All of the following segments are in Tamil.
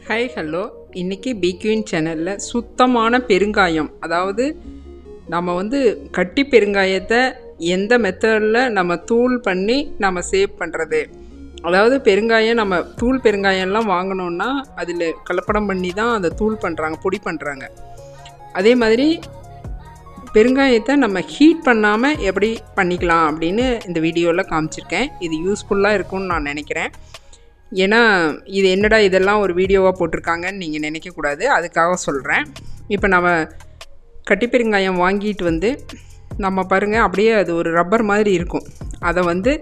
Hi hello. இன்றைக்கி பிக்யூன் சேனலில் சுத்தமான பெருங்காயம், அதாவது நம்ம கட்டி பெருங்காயத்தை எந்த மெத்தடில் நம்ம தூள் பண்ணி நம்ம சேவ் பண்ணுறது. அதாவது பெருங்காயம் நம்ம தூள் பெருங்காயம்லாம் வாங்கினோன்னா அதில் கலப்படம் பண்ணி தான் அதை தூள் பண்ணுறாங்க, பொடி பண்ணுறாங்க. அதே மாதிரி பெருங்காயத்தை நம்ம ஹீட் பண்ணாமல் எப்படி பண்ணிக்கலாம் அப்படின்னு இந்த வீடியோவில் காமிச்சிருக்கேன். இது யூஸ்ஃபுல்லாக இருக்கும்னு நான் நினைக்கிறேன். ஏன்னா இது என்னடா இதெல்லாம் ஒரு வீடியோவாக போட்டிருக்காங்கன்னு நீங்கள் நினைக்கக்கூடாது, அதுக்காக சொல்கிறேன். இப்போ நம்ம கட்டி பெருங்காயம் வாங்கிட்டு நம்ம பாருங்கள், அப்படியே அது ஒரு ரப்பர் மாதிரி இருக்கும். அதை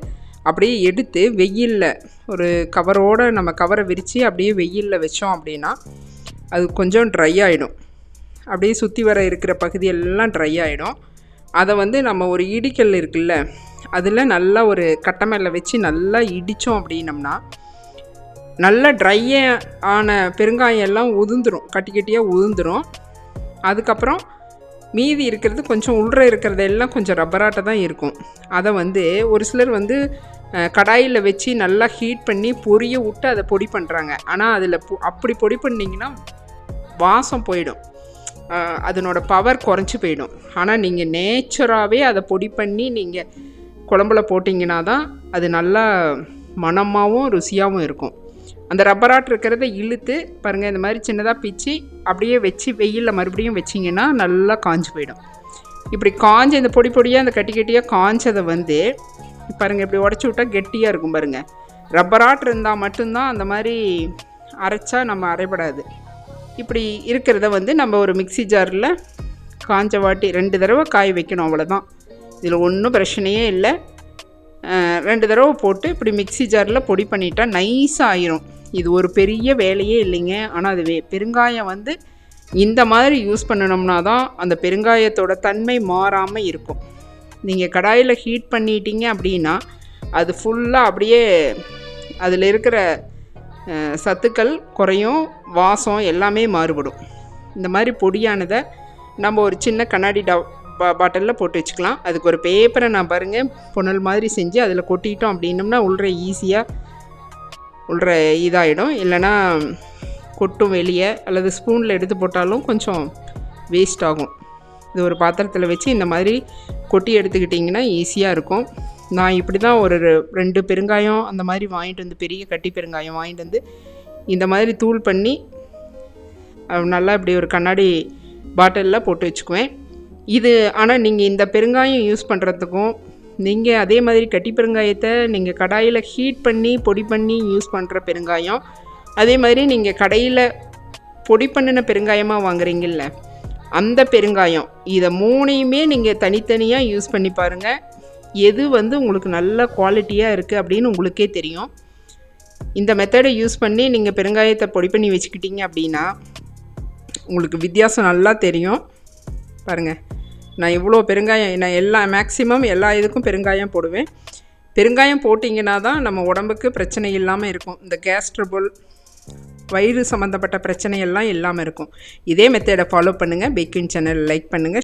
அப்படியே எடுத்து வெயிலில் ஒரு கவரோடு நம்ம கவரை விரித்து அப்படியே வெயிலில் வச்சோம் அப்படின்னா அது கொஞ்சம் ட்ரை ஆகிடும். அப்படியே சுற்றி வர இருக்கிற பகுதியெல்லாம் ட்ரை ஆகிடும். அதை நம்ம ஒரு இடிக்கல் இருக்குல்ல, அதில் நல்லா ஒரு கட்டை மேலே வச்சு நல்லா இடித்தோம் அப்படின்னம்னா நல்லா ட்ரையே ஆன பெருங்காயம் எல்லாம் உதிர்ந்துடும், கட்டி கட்டியாக உதிர்ந்துடும். அதுக்கப்புறம் மீதி இருக்கிறது கொஞ்சம் உள்ளே இருக்கிறதெல்லாம் கொஞ்சம் ரப்பராட்ட தான் இருக்கும். அதை ஒரு சிலர் கடாயில் வச்சு நல்லா ஹீட் பண்ணி பொரிய விட்டு அதை பொடி பண்ணுறாங்க. ஆனால் அதில் அப்படி பொடி பண்ணிங்கன்னா வாசம் போயிடும், அதனோட பவர் குறைஞ்சி போயிடும். ஆனால் நீங்கள் நேச்சராகவே அதை பொடி பண்ணி நீங்கள் குழம்புல போட்டிங்கன்னா தான் அது நல்லா மணமாகவும் ருசியாகவும் இருக்கும். அந்த ரப்பராட் இருக்கிறத இழுத்து பாருங்கள், இந்த மாதிரி சின்னதாக பிச்சு அப்படியே வச்சு வெயிலில் மறுபடியும் வச்சிங்கன்னா நல்லா காஞ்சி போயிடும். இப்படி காஞ்ச இந்த பொடி பொடியாக அந்த கட்டி கட்டியாக காஞ்சதை பாருங்கள், இப்படி உடச்சி விட்டால் கெட்டியாக இருக்கும். பாருங்கள், ரப்பராட் இருந்தால் மட்டும்தான் அந்த மாதிரி அரைச்சா நம்ம அரைப்படாது. இப்படி இருக்கிறத நம்ம ஒரு மிக்சி ஜாரில் காஞ்ச வாட்டி 2 தடவை காய வைக்கணும், அவ்வளோதான். இதில் ஒன்றும் பிரச்சனையே இல்லை. 2 தடவை போட்டு இப்படி மிக்சி ஜாரில் பொடி பண்ணிட்டா நைஸாக ஆயிரும். இது ஒரு பெரிய வேலையே இல்லைங்க. ஆனால் அது பெருங்காயம் இந்த மாதிரி யூஸ் பண்ணணும்னா தான் அந்த பெருங்காயத்தோட தன்மை மாறாமல் இருக்கும். நீங்கள் கடாயில் ஹீட் பண்ணிட்டீங்க அப்படின்னா அது ஃபுல்லாக அப்படியே அதில் இருக்கிற சத்துக்கள் குறையும், வாசம் எல்லாமே மாறுபடும். இந்த மாதிரி பொடியானதை நம்ம ஒரு சின்ன கண்ணாடி பாட்டிலில் போட்டு வச்சுக்கலாம். அதுக்கு ஒரு பேப்பரை நான் பாருங்கள் புனல் மாதிரி செஞ்சு அதில் கொட்டிட்டோம் அப்படின்னம்னா உள்ள ஈஸியாக உள்ள இதாகிடும். இல்லைனா கொட்டும் வெளியே, அல்லது ஸ்பூனில் எடுத்து போட்டாலும் கொஞ்சம் வேஸ்ட் ஆகும். இது ஒரு பாத்திரத்தில் வச்சு இந்த மாதிரி கொட்டி எடுத்துக்கிட்டிங்கன்னா ஈஸியாக இருக்கும். நான் இப்படி தான் ஒரு 2 பெருங்காயம் அந்த மாதிரி வாங்கிட்டு பெரிய கட்டி பெருங்காயம் வாங்கிட்டு இந்த மாதிரி தூள் பண்ணி நல்லா இப்படி ஒரு கண்ணாடி பாட்டிலில் போட்டு வச்சுக்குவேன். இது ஆனால் நீங்கள் இந்த பெருங்காயம் யூஸ் பண்ணுறதுக்கும் நீங்கள் அதே மாதிரி கட்டி பெருங்காயத்தை நீங்கள் கடாயில் ஹீட் பண்ணி பொடி பண்ணி யூஸ் பண்ணுற பெருங்காயம், அதே மாதிரி நீங்கள் கடையில் பொடி பண்ணின பெருங்காயமாக வாங்குறீங்கல்ல அந்த பெருங்காயம், இதை 3ஐயுமே நீங்கள் தனித்தனியாக யூஸ் பண்ணி பாருங்கள். எது உங்களுக்கு நல்ல குவாலிட்டியாக இருக்குது அப்படின்னு உங்களுக்கே தெரியும். இந்த மெத்தடை யூஸ் பண்ணி நீங்கள் பெருங்காயத்தை பொடி பண்ணி வச்சுக்கிட்டீங்க அப்படின்னா உங்களுக்கு வித்தியாசம் நல்லா தெரியும். பாருங்கள், நான் இவ்வளோ பெருங்காயம், நான் மேக்ஸிமம் எல்லா இதுக்கும் பெருங்காயம் போடுவேன். பெருங்காயம் போட்டிங்கன்னா தான் நம்ம உடம்புக்கு பிரச்சனை இல்லாமல் இருக்கும். இந்த கேஸ் ட்ரபிள், வயிறு சம்மந்தப்பட்ட பிரச்சனையெல்லாம் இல்லாமல் இருக்கும். இதே மெத்தடை ஃபாலோ பண்ணுங்கள். பிக்யூன் சேனல் லைக் பண்ணுங்கள்.